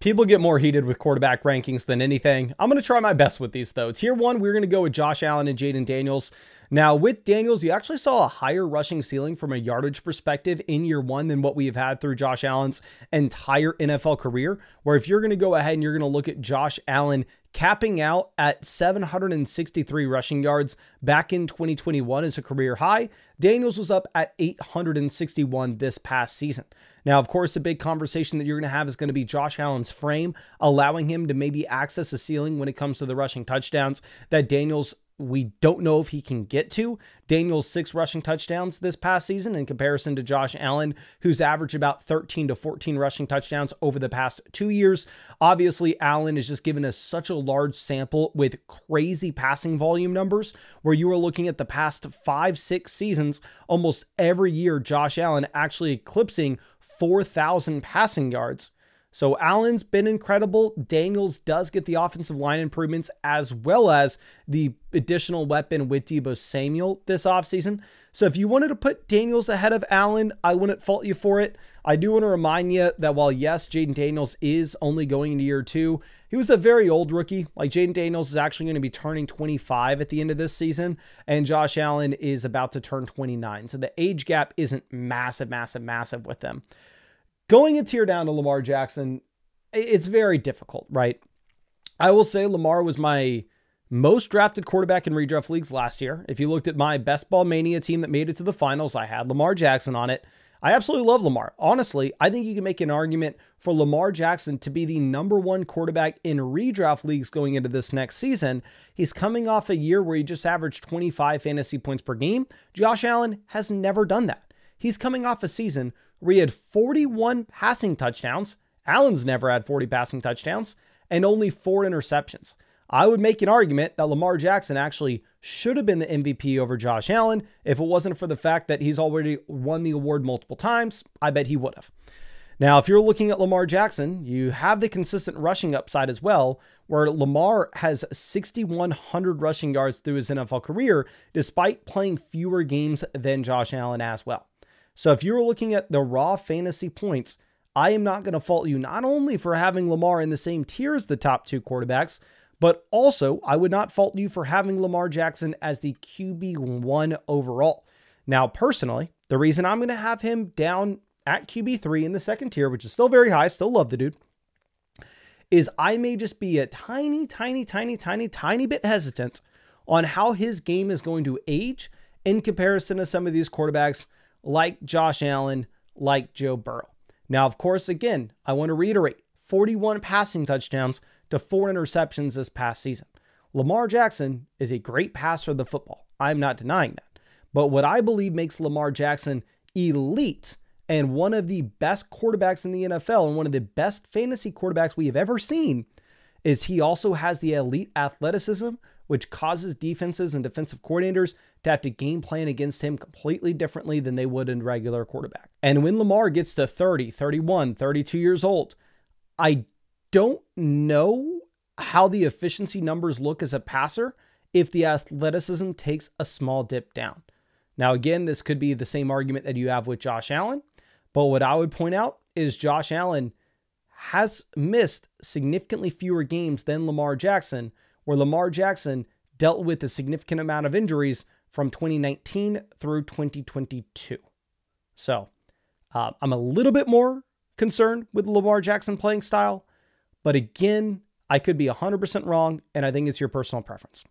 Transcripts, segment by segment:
People get more heated with quarterback rankings than anything. I'm going to try my best with these, though. Tier 1, we're going to go with Josh Allen and Jayden Daniels. Now, with Daniels, you actually saw a higher rushing ceiling from a yardage perspective in year 1 than what we have had through Josh Allen's entire NFL career, where if you're going to go ahead and you're going to look at Josh Allen capping out at 763 rushing yards back in 2021 as a career high, Daniels was up at 861 this past season. Now, of course, the big conversation that you're going to have is going to be Josh Allen's frame, allowing him to maybe access a ceiling when it comes to the rushing touchdowns that Daniels, we don't know if he can get to. Daniels 6 rushing touchdowns this past season in comparison to Josh Allen, who's averaged about 13 to 14 rushing touchdowns over the past 2 years. Obviously, Allen is just given us such a large sample with crazy passing volume numbers, where you are looking at the past 5-6 seasons, almost every year, Josh Allen actually eclipsing 4,000 passing yards. So Allen's been incredible. Daniels does get the offensive line improvements as well as the additional weapon with Deebo Samuel this offseason. So if you wanted to put Daniels ahead of Allen, I wouldn't fault you for it. I do want to remind you that while yes, Jayden Daniels is only going into year 2, he was a very old rookie. Like Jayden Daniels is actually going to be turning 25 at the end of this season, and Josh Allen is about to turn 29. So the age gap isn't massive with them. Going a tier down to Lamar Jackson, it's very difficult, right? I will say Lamar was my most drafted quarterback in redraft leagues last year. If you looked at my Best Ball Mania team that made it to the finals, I had Lamar Jackson on it. I absolutely love Lamar. Honestly, I think you can make an argument for Lamar Jackson to be the #1 quarterback in redraft leagues going into this next season. He's coming off a year where he just averaged 25 fantasy points per game. Josh Allen has never done that. He's coming off a season where he had 41 passing touchdowns. Allen's never had 40 passing touchdowns and only 4 interceptions. I would make an argument that Lamar Jackson actually should have been the MVP over Josh Allen. If it wasn't for the fact that he's already won the award multiple times, I bet he would have. Now, if you're looking at Lamar Jackson, you have the consistent rushing upside as well, where Lamar has 6,100 rushing yards through his NFL career, despite playing fewer games than Josh Allen as well. So if you're looking at the raw fantasy points, I am not going to fault you not only for having Lamar in the same tier as the top 2 quarterbacks, but also I would not fault you for having Lamar Jackson as the QB1 overall. Now, personally, the reason I'm going to have him down at QB3 in the second tier, which is still very high, still love the dude, is I may just be a tiny bit hesitant on how his game is going to age in comparison to some of these quarterbacks like Josh Allen, like Joe Burrow. Now, of course, again, I want to reiterate, 41 passing touchdowns to 4 interceptions this past season. Lamar Jackson is a great passer of the football. I'm not denying that. But what I believe makes Lamar Jackson elite and one of the best quarterbacks in the NFL and one of the best fantasy quarterbacks we have ever seen is he also has the elite athleticism, which causes defenses and defensive coordinators to have to game plan against him completely differently than they would in regular quarterback. And when Lamar gets to 30, 31, 32 years old, I don't know how the efficiency numbers look as a passer if the athleticism takes a small dip down. Now, again, this could be the same argument that you have with Josh Allen, but what I would point out is Josh Allen has missed significantly fewer games than Lamar Jackson, where Lamar Jackson dealt with a significant amount of injuries from 2019 through 2022. So I'm a little bit more concerned with Lamar Jackson playing style, but again, I could be 100% wrong, and I think it's your personal preference.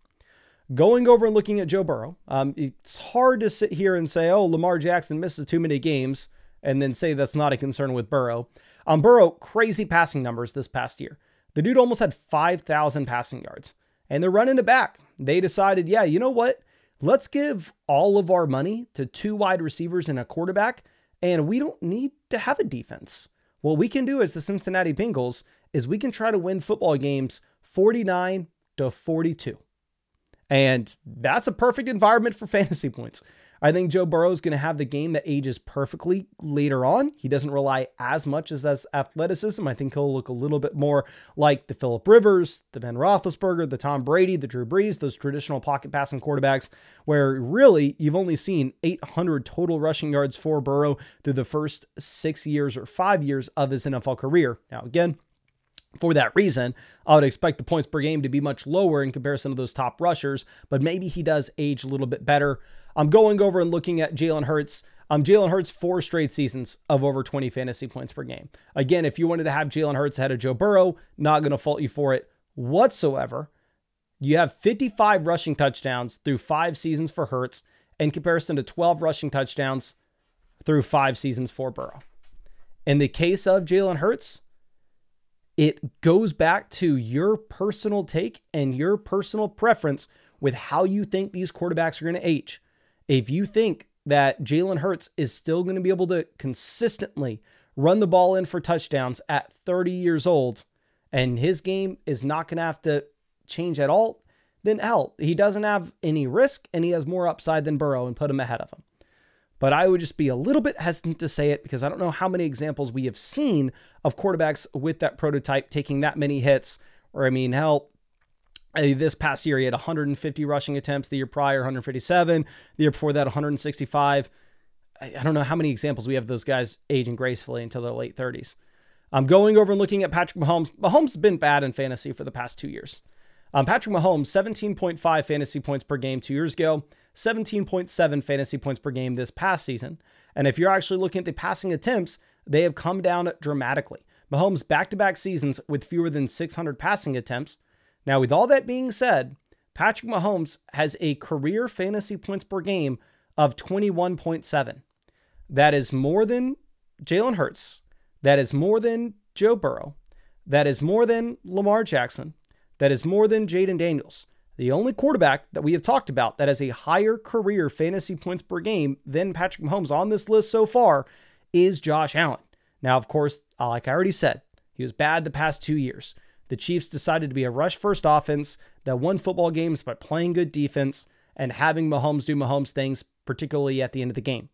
Going over and looking at Joe Burrow, it's hard to sit here and say, oh, Lamar Jackson misses too many games, and then say that's not a concern with Burrow. Burrow, crazy passing numbers this past year. The dude almost had 5,000 passing yards, and they're running it back. They decided, yeah, you know what? Let's give all of our money to 2 wide receivers and a quarterback, and we don't need to have a defense. What we can do as the Cincinnati Bengals is we can try to win football games 49-42. And that's a perfect environment for fantasy points. I think Joe Burrow is going to have the game that ages perfectly later on. He doesn't rely as much as athleticism. I think he'll look a little bit more like the Phillip Rivers, the Ben Roethlisberger, the Tom Brady, the Drew Brees, those traditional pocket passing quarterbacks, where really you've only seen 800 total rushing yards for Burrow through the first 6 years or 5 years of his NFL career. Now, again, For that reason, I would expect the points per game to be much lower in comparison to those top rushers, but maybe he does age a little bit better. I'm going over and looking at Jalen Hurts. Jalen Hurts 4 straight seasons of over 20 fantasy points per game. Again, if you wanted to have Jalen Hurts ahead of Joe Burrow, not going to fault you for it whatsoever. You have 55 rushing touchdowns through 5 seasons for Hurts in comparison to 12 rushing touchdowns through 5 seasons for Burrow. In the case of Jalen Hurts, it goes back to your personal take and your personal preference with how you think these quarterbacks are going to age. If you think that Jalen Hurts is still going to be able to consistently run the ball in for touchdowns at 30 years old, and his game is not going to have to change at all, then hell, he doesn't have any risk and he has more upside than Burrow and put him ahead of him. But I would just be a little bit hesitant to say it because I don't know how many examples we have seen of quarterbacks with that prototype taking that many hits. Or, I mean, hell, this past year he had 150 rushing attempts, the year prior 157, the year before that 165. I don't know how many examples we have of those guys aging gracefully until their late 30s. I'm going over and looking at Patrick Mahomes. Mahomes has been bad in fantasy for the past 2 years. Patrick Mahomes, 17.5 fantasy points per game 2 years ago, 17.7 fantasy points per game this past season. And if you're actually looking at the passing attempts, they have come down dramatically. Mahomes back-to-back seasons with fewer than 600 passing attempts. Now, with all that being said, Patrick Mahomes has a career fantasy points per game of 21.7. That is more than Jalen Hurts. That is more than Joe Burrow. That is more than Lamar Jackson. That is more than Jaden Daniels. The only quarterback that we have talked about that has a higher career fantasy points per game than Patrick Mahomes on this list so far is Josh Allen. Now, of course, like I already said, he was bad the past 2 years. The Chiefs decided to be a rush-first offense that won football games by playing good defense and having Mahomes do Mahomes things, particularly at the end of the game.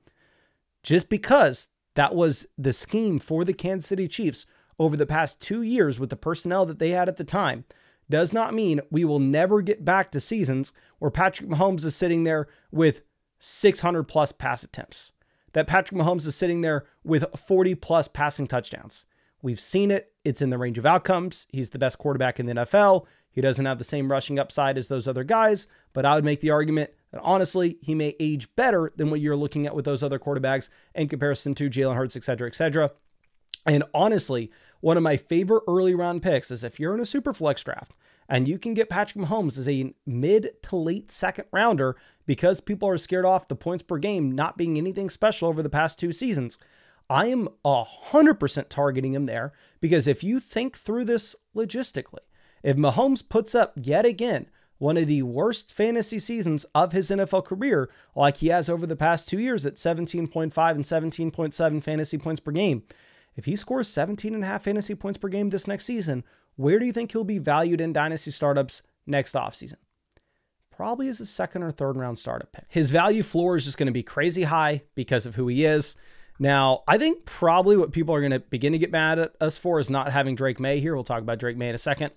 Just because that was the scheme for the Kansas City Chiefs over the past 2 years with the personnel that they had at the time does not mean we will never get back to seasons where Patrick Mahomes is sitting there with 600 plus pass attempts, that Patrick Mahomes is sitting there with 40 plus passing touchdowns. We've seen it. It's in the range of outcomes. He's the best quarterback in the NFL. He doesn't have the same rushing upside as those other guys, but I would make the argument that honestly, he may age better than what you're looking at with those other quarterbacks in comparison to Jalen Hurts, et cetera, et cetera. And honestly, one of my favorite early round picks is if you're in a super flex draft and you can get Patrick Mahomes as a mid to late second rounder because people are scared off the points per game not being anything special over the past 2 seasons, I am 100% targeting him there because if you think through this logistically, if Mahomes puts up yet again one of the worst fantasy seasons of his NFL career, like he has over the past 2 years at 17.5 and 17.7 fantasy points per game, if he scores 17.5 fantasy points per game this next season, where do you think he'll be valued in dynasty startups next offseason? Probably as a second or third round startup pick. His value floor is just going to be crazy high because of who he is. Now, I think probably what people are going to begin to get mad at us for is not having Drake May here. We'll talk about Drake May in a second.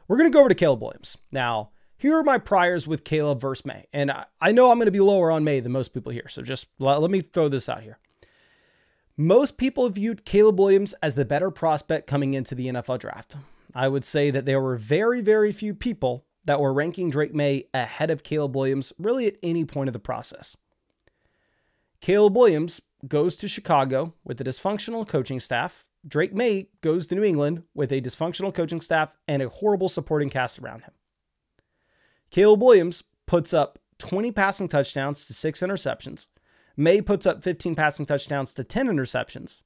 We're going to go over to Caleb Williams. Now, here are my priors with Caleb versus May. And I know I'm going to be lower on May than most people here. So just let me throw this out here. Most people viewed Caleb Williams as the better prospect coming into the NFL draft. I would say that there were very, very few people that were ranking Drake May ahead of Caleb Williams really at any point of the process. Caleb Williams goes to Chicago with a dysfunctional coaching staff. Drake May goes to New England with a dysfunctional coaching staff and a horrible supporting cast around him. Caleb Williams puts up 20 passing touchdowns to 6 interceptions. May puts up 15 passing touchdowns to 10 interceptions.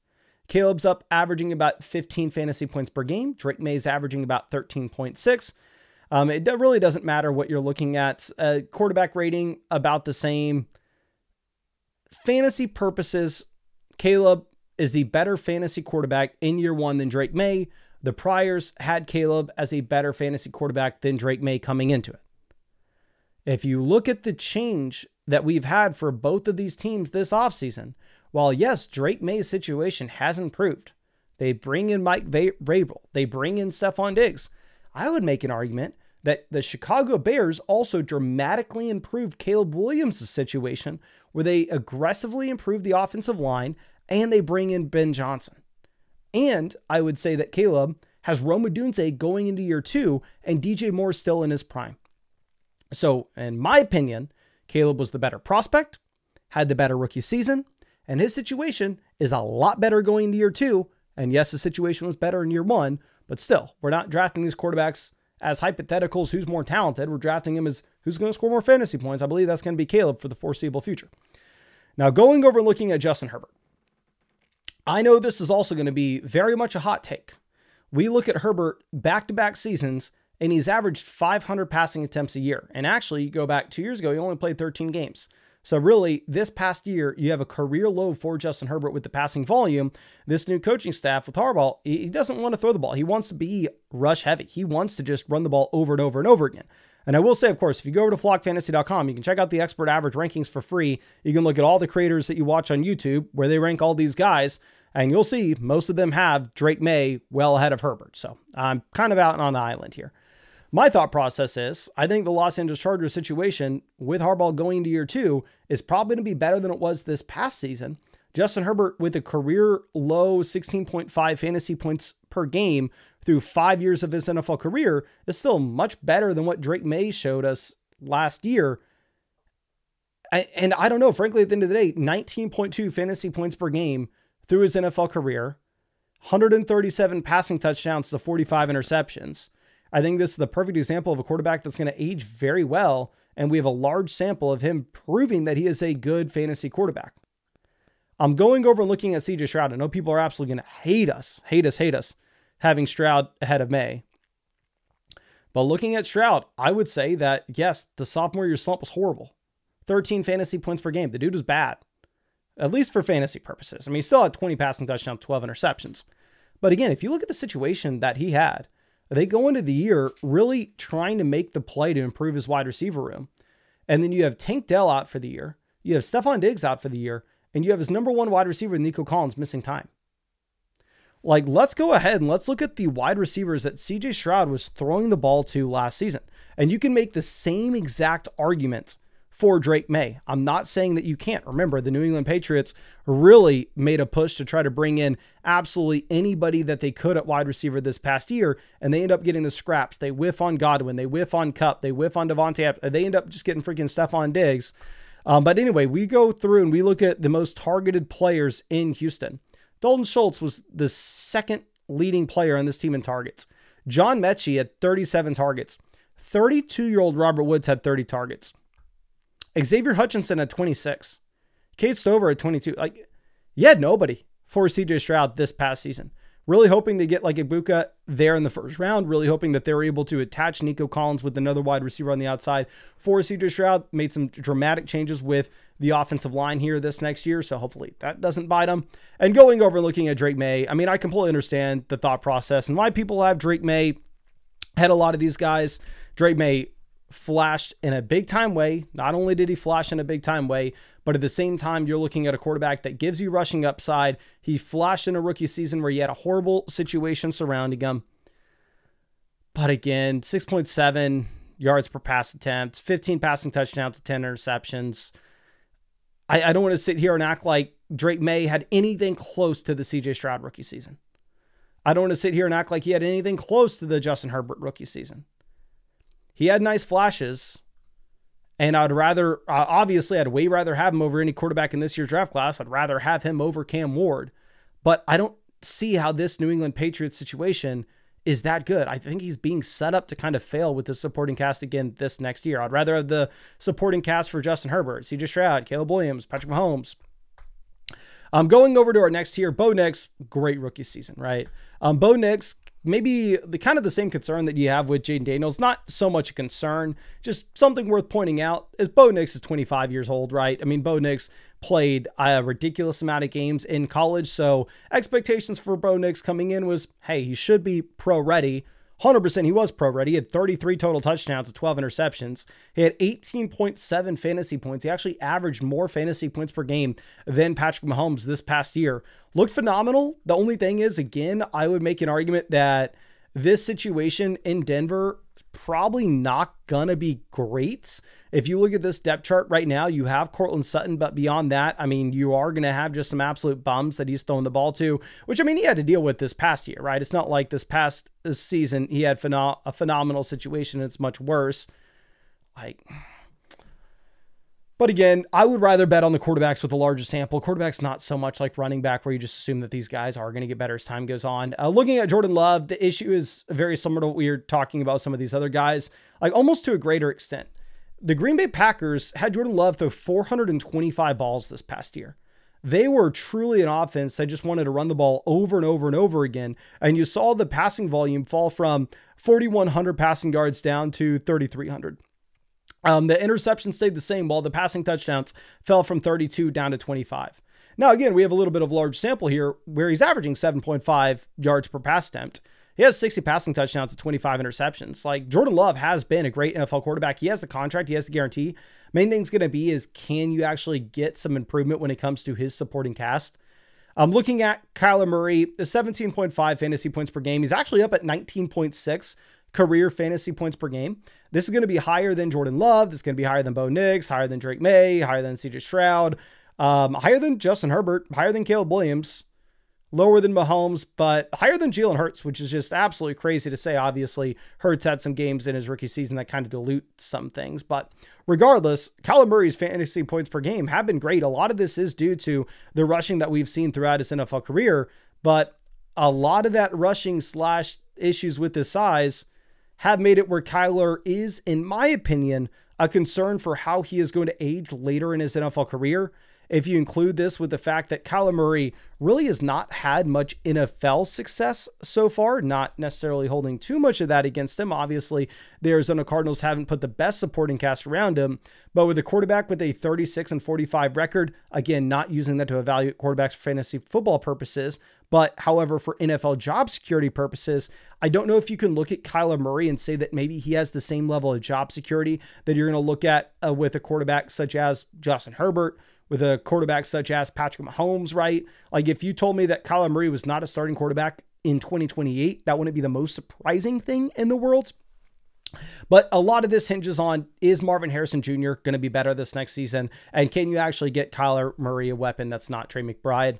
Caleb's up averaging about 15 fantasy points per game. Drake May's averaging about 13.6. It really doesn't matter what you're looking at. Quarterback rating about the same. Fantasy purposes, Caleb is the better fantasy quarterback in year 1 than Drake May. The priors had Caleb as a better fantasy quarterback than Drake May coming into it. If you look at the change that we've had for both of these teams this offseason, while yes, Drake May's situation has improved. They bring in Mike Vrabel. They bring in Stephon Diggs. I would make an argument that the Chicago Bears also dramatically improved Caleb Williams' situation where they aggressively improved the offensive line and they bring in Ben Johnson. And I would say that Caleb has Rome Odunze going into year 2 and DJ Moore still in his prime. So in my opinion, Caleb was the better prospect, had the better rookie season, and his situation is a lot better going into year 2. And yes, the situation was better in year 1, but still, we're not drafting these quarterbacks as hypotheticals who's more talented. We're drafting him as who's going to score more fantasy points. I believe that's going to be Caleb for the foreseeable future. Now, going over and looking at Justin Herbert, I know this is also going to be very much a hot take. We look at Herbert back-to-back seasons, and he's averaged 500 passing attempts a year. And actually, you go back 2 years ago, he only played 13 games. So really, this past year, you have a career low for Justin Herbert with the passing volume. This new coaching staff with Harbaugh, he doesn't want to throw the ball. He wants to be rush heavy. He wants to just run the ball over and over and over again. And I will say, of course, if you go over to flockfantasy.com, you can check out the expert average rankings for free. You can look at all the creators that you watch on YouTube where they rank all these guys, and you'll see most of them have Drake May well ahead of Herbert. So I'm kind of out on the island here. My thought process is, I think the Los Angeles Chargers situation with Harbaugh going into year 2 is probably going to be better than it was this past season. Justin Herbert with a career low 16.5 fantasy points per game through 5 years of his NFL career is still much better than what Drake May showed us last year. And I don't know, frankly, at the end of the day, 19.2 fantasy points per game through his NFL career, 137 passing touchdowns to 45 interceptions. I think this is the perfect example of a quarterback that's going to age very well, and we have a large sample of him proving that he is a good fantasy quarterback. I'm going over and looking at CJ Stroud. I know people are absolutely going to hate us, having Stroud ahead of May. But looking at Stroud, I would say that, yes, the sophomore year slump was horrible. 13 fantasy points per game. The dude was bad, at least for fantasy purposes. I mean, he still had 20 passing touchdowns, 12 interceptions. But again, if you look at the situation that he had, they go into the year really trying to make the play to improve his wide receiver room. And then you have Tank Dell out for the year. You have Stephon Diggs out for the year. And you have his number 1 wide receiver, Nico Collins, missing time. Like, let's go ahead and let's look at the wide receivers that CJ Stroud was throwing the ball to last season. And you can make the same exact argument for Drake May. I'm not saying that you can't. Remember, the New England Patriots really made a push to try to bring in absolutely anybody that they could at wide receiver this past year, and they end up getting the scraps. They whiff on Godwin. They whiff on Kupp. They whiff on Devontae. They end up just getting freaking Stephon Diggs. But anyway, we go through and we look at the most targeted players in Houston. Dalton Schultz was the second leading player on this team in targets. John Mechie had 37 targets. 32-year-old Robert Woods had 30 targets. Xavier Hutchinson had 26. Kate Stover had 22. Like, you had nobody for CJ Stroud this past season. Really hoping to get like Ibuka there in the first round. Really hoping that they were able to attach Nico Collins with another wide receiver on the outside for CJ Stroud. Made some dramatic changes with the offensive line here this next year. So hopefully that doesn't bite them. And going over and looking at Drake May, I mean, I completely understand the thought process and why people have Drake May had a lot of these guys. Drake May flashed in a big time way. Not only did he flash in a big time way, but at the same time, you're looking at a quarterback that gives you rushing upside. He flashed in a rookie season where he had a horrible situation surrounding him. But again, 6.7 yards per pass attempt, 15 passing touchdowns, 10 interceptions. I don't want to sit here and act like Drake May had anything close to the CJ Stroud rookie season. I don't want to sit here and act like he had anything close to the Justin Herbert rookie season. He had nice flashes, and I'd rather, obviously, I'd way rather have him over any quarterback in this year's draft class. I'd rather have him over Cam Ward, but I don't see how this New England Patriots situation is that good. I think he's being set up to kind of fail with the supporting cast again this next year. I'd rather have the supporting cast for Justin Herbert, CJ Stroud, Caleb Williams, Patrick Mahomes. Going over to our next tier, Bo Nix, great rookie season, right? Bo Nix, maybe the kind of the same concern that you have with Jaden Daniels. Not so much a concern, just something worth pointing out is Bo Nix is 25 years old, right? I mean, Bo Nix played a ridiculous amount of games in college, so expectations for Bo Nix coming in was, hey, he should be pro ready. 100% he was pro ready. He had 33 total touchdowns and 12 interceptions. He had 18.7 fantasy points. He actually averaged more fantasy points per game than Patrick Mahomes this past year. Looked phenomenal. The only thing is, again, I would make an argument that this situation in Denver probably not going to be great. If you look at this depth chart right now, you have Cortland Sutton, but beyond that, I mean, you are going to have just some absolute bums that he's throwing the ball to, which, I mean, he had to deal with this past year, right? It's not like this season he had a phenomenal situation and it's much worse. But again, I would rather bet on the quarterbacks with a larger sample. Quarterback's not so much like running back where you just assume that these guys are going to get better as time goes on. Looking at Jordan Love, the issue is very similar to what we were talking about some of these other guys, like almost to a greater extent. The Green Bay Packers had Jordan Love throw 425 balls this past year. They were truly an offense that just wanted to run the ball over and over and over again. And you saw the passing volume fall from 4,100 passing yards down to 3,300. The interception stayed the same while the passing touchdowns fell from 32 down to 25. Now, again, we have a little bit of a large sample here where he's averaging 7.5 yards per pass attempt. He has 60 passing touchdowns and 25 interceptions. Like, Jordan Love has been a great NFL quarterback. He has the contract. He has the guarantee. Main thing's going to be is, can you actually get some improvement when it comes to his supporting cast? I'm looking at Kyler Murray, 17.5 fantasy points per game. He's actually up at 19.6 career fantasy points per game. This is going to be higher than Jordan Love. This is going to be higher than Bo Nix, higher than Drake May, higher than CJ Stroud, higher than Justin Herbert, higher than Caleb Williams, lower than Mahomes, but higher than Jalen Hurts, which is just absolutely crazy to say. Obviously, Hurts had some games in his rookie season that kind of dilute some things, but regardless, Kyler Murray's fantasy points per game have been great. A lot of this is due to the rushing that we've seen throughout his NFL career, but a lot of that rushing / issues with his size have made it where Kyler is, in my opinion, a concern for how he is going to age later in his NFL career. If you include this with the fact that Kyler Murray really has not had much NFL success so far, not necessarily holding too much of that against him. Obviously, the Arizona Cardinals haven't put the best supporting cast around him, but with a quarterback with a 36-45 record, again, not using that to evaluate quarterbacks for fantasy football purposes, but however, for NFL job security purposes, I don't know if you can look at Kyler Murray and say that maybe he has the same level of job security that you're going to look at with a quarterback such as Justin Herbert, with a quarterback such as Patrick Mahomes, right? Like, if you told me that Kyler Murray was not a starting quarterback in 2028, that wouldn't be the most surprising thing in the world. But a lot of this hinges on, is Marvin Harrison Jr. going to be better this next season? And can you actually get Kyler Murray a weapon that's not Trey McBride?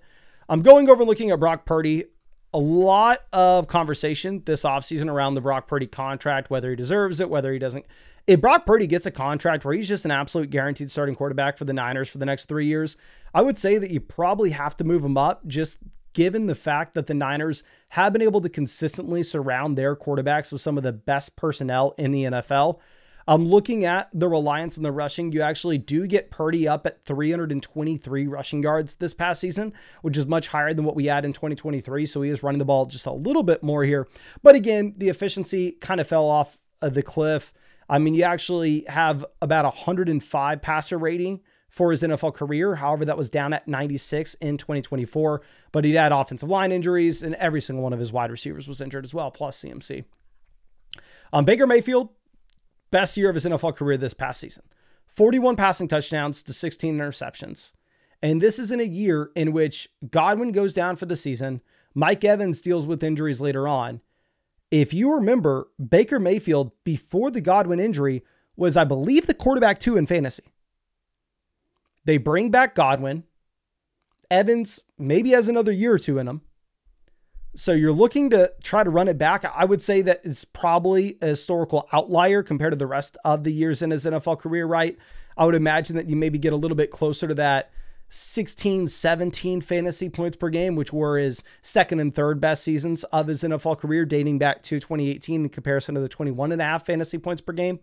I'm going over looking at Brock Purdy. A lot of conversation this offseason around the Brock Purdy contract, whether he deserves it, whether he doesn't. If Brock Purdy gets a contract where he's just an absolute guaranteed starting quarterback for the Niners for the next 3 years, I would say that you probably have to move him up, just given the fact that the Niners have been able to consistently surround their quarterbacks with some of the best personnel in the NFL. I'm looking at the reliance on the rushing. You actually do get Purdy up at 323 rushing yards this past season, which is much higher than what we had in 2023. So he is running the ball just a little bit more here. But again, the efficiency kind of fell off the cliff. I mean, you actually have about 105 passer rating for his NFL career. However, that was down at 96 in 2024, but he'd had offensive line injuries and every single one of his wide receivers was injured as well, plus CMC. Baker Mayfield, best year of his NFL career this past season, 41 passing touchdowns to 16 interceptions. And this is in a year in which Godwin goes down for the season. Mike Evans deals with injuries later on. If you remember, Baker Mayfield, before the Godwin injury, was, I believe, the quarterback 2 in fantasy. They bring back Godwin. Evans maybe has another year or 2 in him. So you're looking to try to run it back. I would say that it's probably a historical outlier compared to the rest of the years in his NFL career, right? I would imagine that you maybe get a little bit closer to that 16, 17 fantasy points per game, which were his second and third best seasons of his NFL career, dating back to 2018 in comparison to the 21.5 fantasy points per game.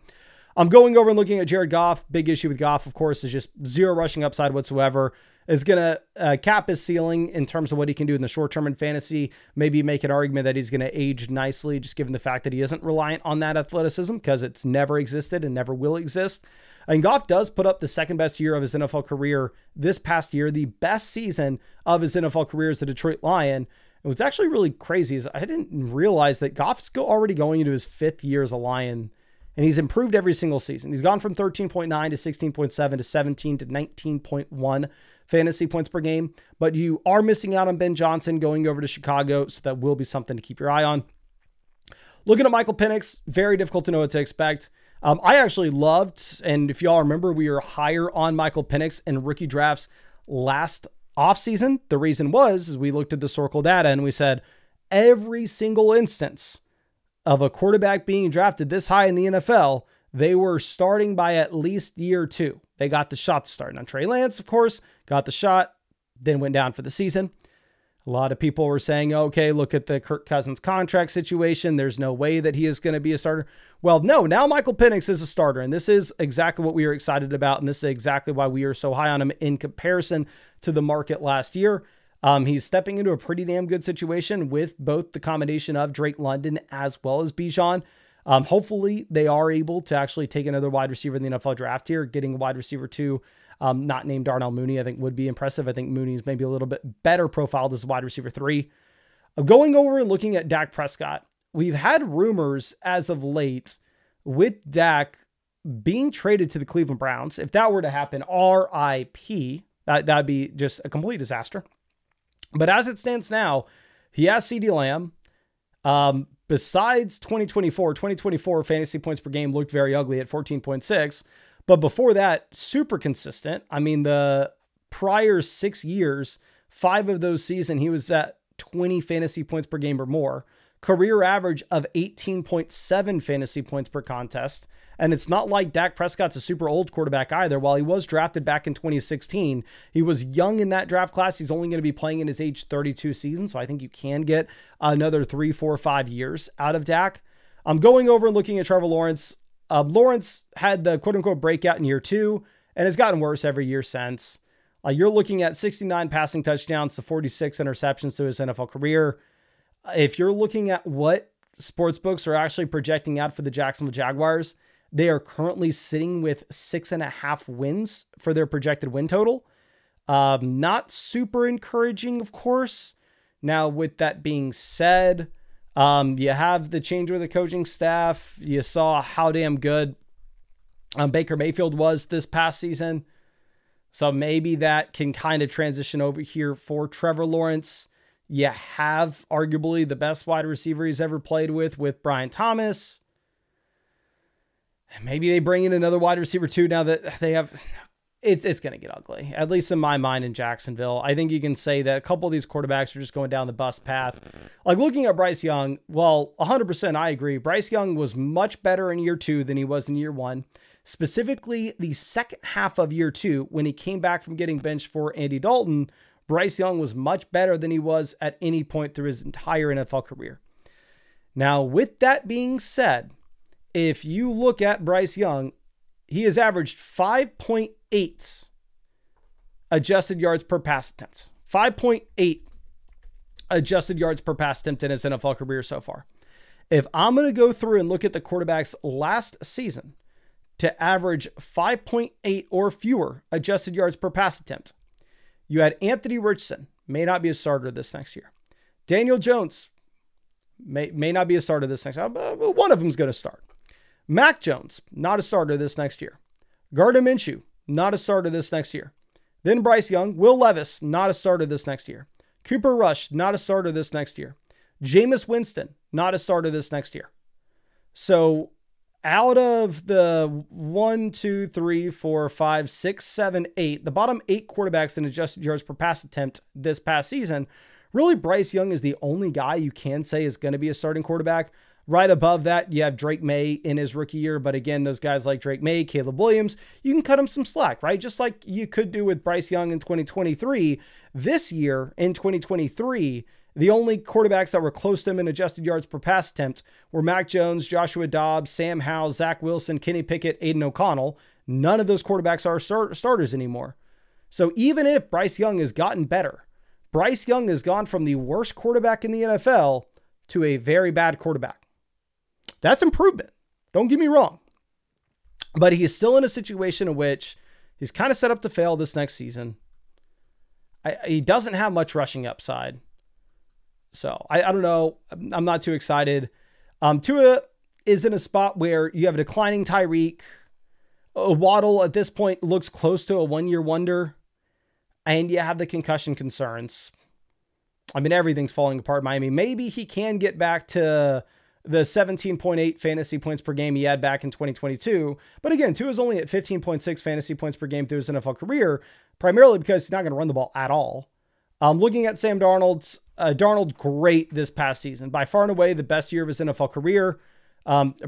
I'm going over and looking at Jared Goff. Big issue with Goff, of course, is just zero rushing upside whatsoever. Is going to cap his ceiling in terms of what he can do in the short term in fantasy. Maybe make an argument that he's going to age nicely, just given the fact that he isn't reliant on that athleticism, because it's never existed and never will exist. And Goff does put up the second best year of his NFL career this past year. The best season of his NFL career as a Detroit Lion. And what's actually really crazy is I didn't realize that Goff's already going into his 5th year as a Lion. And he's improved every single season. He's gone from 13.9 to 16.7 to 17 to 19.1 fantasy points per game. But you are missing out on Ben Johnson going over to Chicago, so that will be something to keep your eye on. Looking at Michael Penix, very difficult to know what to expect. I actually loved, and if y'all remember, we were higher on Michael Penix in rookie drafts last offseason. The reason is we looked at the historical data and we said every single instance of a quarterback being drafted this high in the NFL, they were starting by at least year 2. They got the shot to start. Now, Trey Lance, of course, got the shot, then went down for the season. A lot of people were saying, okay, look at the Kirk Cousins contract situation. There's no way that he is going to be a starter. Well, no, now Michael Penix is a starter, and this is exactly what we are excited about, and this is exactly why we are so high on him in comparison to the market last year. He's stepping into a pretty damn good situation with both the combination of Drake London as well as Bijan. Hopefully, they are able to actually take another wide receiver in the NFL draft here, getting a wide receiver 2. Not named Darnell Mooney, I think would be impressive. I think Mooney's maybe a little bit better profiled as a wide receiver 3. Going over and looking at Dak Prescott, we've had rumors as of late with Dak being traded to the Cleveland Browns. If that were to happen, RIP, that'd be just a complete disaster. But as it stands now, he has CeeDee Lamb. Besides 2024 fantasy points per game looked very ugly at 14.6. But before that, super consistent. I mean, the prior 6 years, 5 of those seasons, he was at 20 fantasy points per game or more. Career average of 18.7 fantasy points per contest. And it's not like Dak Prescott's a super old quarterback either. While he was drafted back in 2016, he was young in that draft class. He's only going to be playing in his age 32 season. So I think you can get another 3, 4, 5 years out of Dak. I'm going over and looking at Trevor Lawrence. Lawrence had the quote-unquote breakout in year 2 and has gotten worse every year since. You're looking at 69 passing touchdowns to 46 interceptions to his NFL career. If you're looking at what sportsbooks are actually projecting out for the Jacksonville Jaguars, they are currently sitting with 6.5 wins for their projected win total. Not super encouraging, of course. Now, with that being said, you have the change with the coaching staff. You saw how damn good Baker Mayfield was this past season. So maybe that can kind of transition over here for Trevor Lawrence. You have arguably the best wide receiver he's ever played with Brian Thomas. Maybe they bring in another wide receiver too now that they have... It's going to get ugly, at least in my mind in Jacksonville. I think you can say that a couple of these quarterbacks are just going down the bust path. Like looking at Bryce Young, well, 100% I agree. Bryce Young was much better in year 2 than he was in year 1. Specifically, the second half of year 2, when he came back from getting benched for Andy Dalton, Bryce Young was much better than he was at any point through his entire NFL career. Now, with that being said, if you look at Bryce Young, he has averaged 5.8 adjusted yards per pass attempt. 5.8 adjusted yards per pass attempt in his NFL career so far. If I'm going to go through and look at the quarterbacks last season to average 5.8 or fewer adjusted yards per pass attempt, you had Anthony Richardson, may not be a starter this next year. Daniel Jones may not be a starter this next year, but one of them is going to start. Mac Jones, not a starter this next year. Gardner Minshew, not a starter this next year. Then Bryce Young. Will Levis, not a starter this next year. Cooper Rush, not a starter this next year. Jameis Winston, not a starter this next year. So out of the 1, 2, 3, 4, 5, 6, 7, 8, the bottom 8 quarterbacks in adjusted yards per pass attempt this past season, really Bryce Young is the only guy you can say is going to be a starting quarterback. Right above that, you have Drake May in his rookie year. But again, those guys like Drake May, Caleb Williams, you can cut them some slack, right? Just like you could do with Bryce Young in 2023. This year, in 2023, the only quarterbacks that were close to him in adjusted yards per pass attempt were Mac Jones, Joshua Dobbs, Sam Howell, Zach Wilson, Kenny Pickett, Aiden O'Connell. None of those quarterbacks are starters anymore. So even if Bryce Young has gotten better, Bryce Young has gone from the worst quarterback in the NFL to a very bad quarterback. That's improvement. Don't get me wrong. But he is still in a situation in which he's kind of set up to fail this next season. He doesn't have much rushing upside. So I don't know. I'm not too excited. Tua is in a spot where you have a declining Tyreek. Waddle at this point looks close to a one-year wonder. And you have the concussion concerns. I mean, everything's falling apart in Miami. Maybe he can get back to the 17.8 fantasy points per game he had back in 2022. But again, Tua is only at 15.6 fantasy points per game through his NFL career, primarily because he's not going to run the ball at all. Looking at Sam Darnold's, Darnold, great this past season. By far and away, the best year of his NFL career.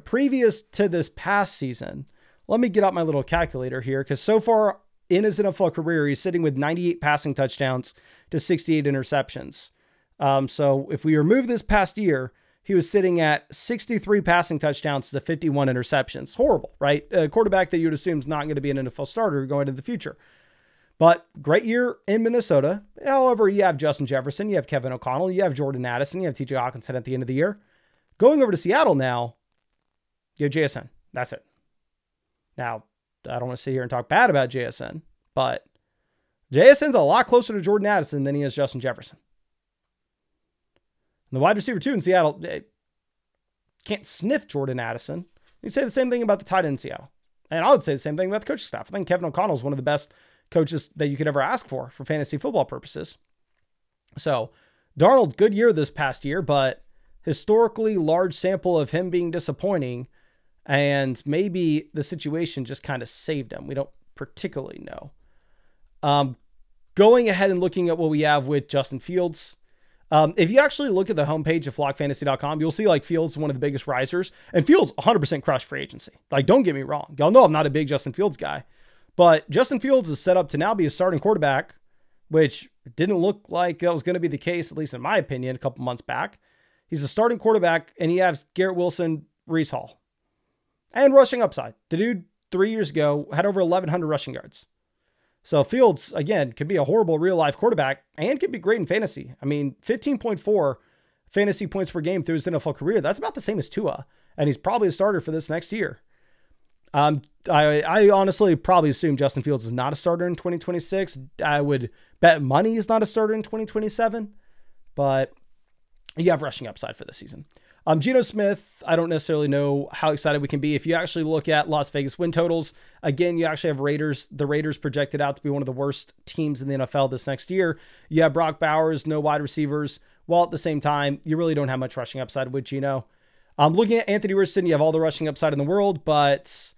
Previous to this past season, let me get out my little calculator here, because so far in his NFL career, he's sitting with 98 passing touchdowns to 68 interceptions. So if we remove this past year, he was sitting at 63 passing touchdowns to 51 interceptions. Horrible, right? A quarterback that you'd assume is not going to be an NFL starter going into the future. But great year in Minnesota. However, you have Justin Jefferson, you have Kevin O'Connell, you have Jordan Addison, you have TJ Hawkinson at the end of the year. Going over to Seattle now, you have JSN. That's it. Now, I don't want to sit here and talk bad about JSN, but JSN's a lot closer to Jordan Addison than he is Justin Jefferson. And the wide receiver 2 in Seattle can't sniff Jordan Addison. You'd say the same thing about the tight end in Seattle. And I would say the same thing about the coaching staff. I think Kevin O'Connell is one of the best coaches that you could ever ask for fantasy football purposes. So Darnold, good year this past year, but historically large sample of him being disappointing, and maybe the situation just kind of saved him. We don't particularly know. Going ahead and looking at what we have with Justin Fields. If you actually look at the homepage of flockfantasy.com, you'll see like Fields is one of the biggest risers, and Fields 100% crushed free agency. Like, don't get me wrong. Y'all know I'm not a big Justin Fields guy, but Justin Fields is set up to now be a starting quarterback, which didn't look like that was going to be the case, at least in my opinion, a couple months back. He's a starting quarterback, and he has Garrett Wilson, Breece Hall, and rushing upside. The dude 3 years ago had over 1,100 rushing yards. So Fields, again, could be a horrible real-life quarterback and could be great in fantasy. I mean, 15.4 fantasy points per game through his NFL career. That's about the same as Tua, and he's probably a starter for this next year. I honestly probably assume Justin Fields is not a starter in 2026. I would bet money he's not a starter in 2027, but you have rushing upside for this season. Geno Smith, I don't necessarily know how excited we can be. If you actually look at Las Vegas win totals, again, you actually have the Raiders projected out to be one of the worst teams in the NFL this next year. You have Brock Bowers, no wide receivers, while at the same time, you really don't have much rushing upside with Geno. Looking at Anthony Richardson, you have all the rushing upside in the world, but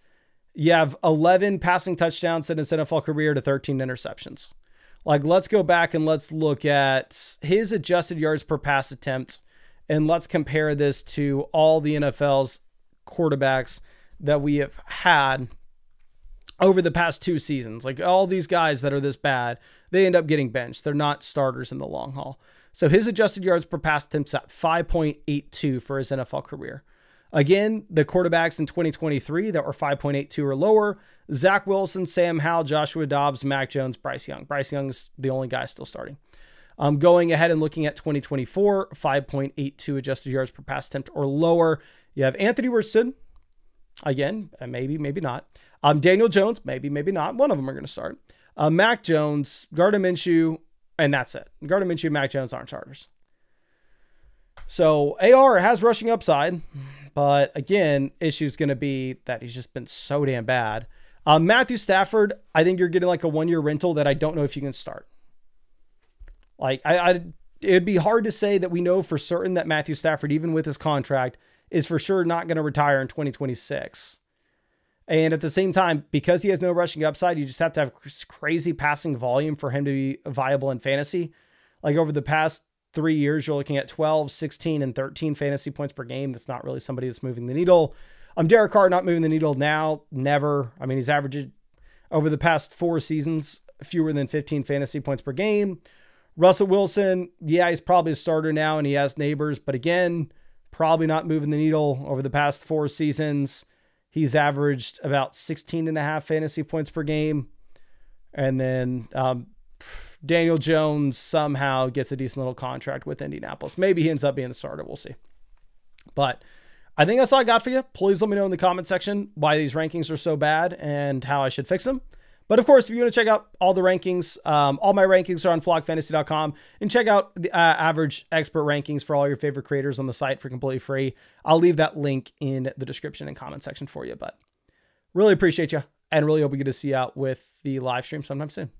you have 11 passing touchdowns in his NFL career to 13 interceptions. Like, let's go back and let's look at his adjusted yards per pass attempt, and let's compare this to all the NFL's quarterbacks that we have had over the past 2 seasons. Like, all these guys that are this bad, they end up getting benched. They're not starters in the long haul. So his adjusted yards per pass attempts at 5.82 for his NFL career. Again, the quarterbacks in 2023 that were 5.82 or lower: Zach Wilson, Sam Howell, Joshua Dobbs, Mac Jones, Bryce Young. Bryce Young's the only guy still starting. Going ahead and looking at 2024, 5.82 adjusted yards per pass attempt or lower. You have Anthony Richardson, again, maybe not. Daniel Jones, maybe not. One of them are going to start. Mac Jones, Gardner Minshew, and that's it. Gardner Minshew and Mac Jones aren't starters. So AR has rushing upside, but again, issue is going to be that he's just been so damn bad. Matthew Stafford, I think you're getting like a 1-year rental that I don't know if you can start. Like, it'd be hard to say that we know for certain that Matthew Stafford, even with his contract, is for sure not going to retire in 2026. And at the same time, because he has no rushing upside, you just have to have crazy passing volume for him to be viable in fantasy. Like, over the past 3 years, you're looking at 12, 16, and 13 fantasy points per game. That's not really somebody that's moving the needle. Derek Carr not moving the needle now, never. I mean, he's averaged over the past 4 seasons fewer than 15 fantasy points per game. Russell Wilson, yeah, he's probably a starter now and he has neighbors, but again, probably not moving the needle. Over the past 4 seasons, he's averaged about 16.5 fantasy points per game. And then Daniel Jones somehow gets a decent little contract with Indianapolis. Maybe he ends up being the starter. We'll see. But I think that's all I got for you. Please let me know in the comment section why these rankings are so bad and how I should fix them. But of course, if you want to check out all the rankings, all my rankings are on flockfantasy.com, and check out the average expert rankings for all your favorite creators on the site for completely free. I'll leave that link in the description and comment section for you, but really appreciate you and really hope we get to see you out with the live stream sometime soon.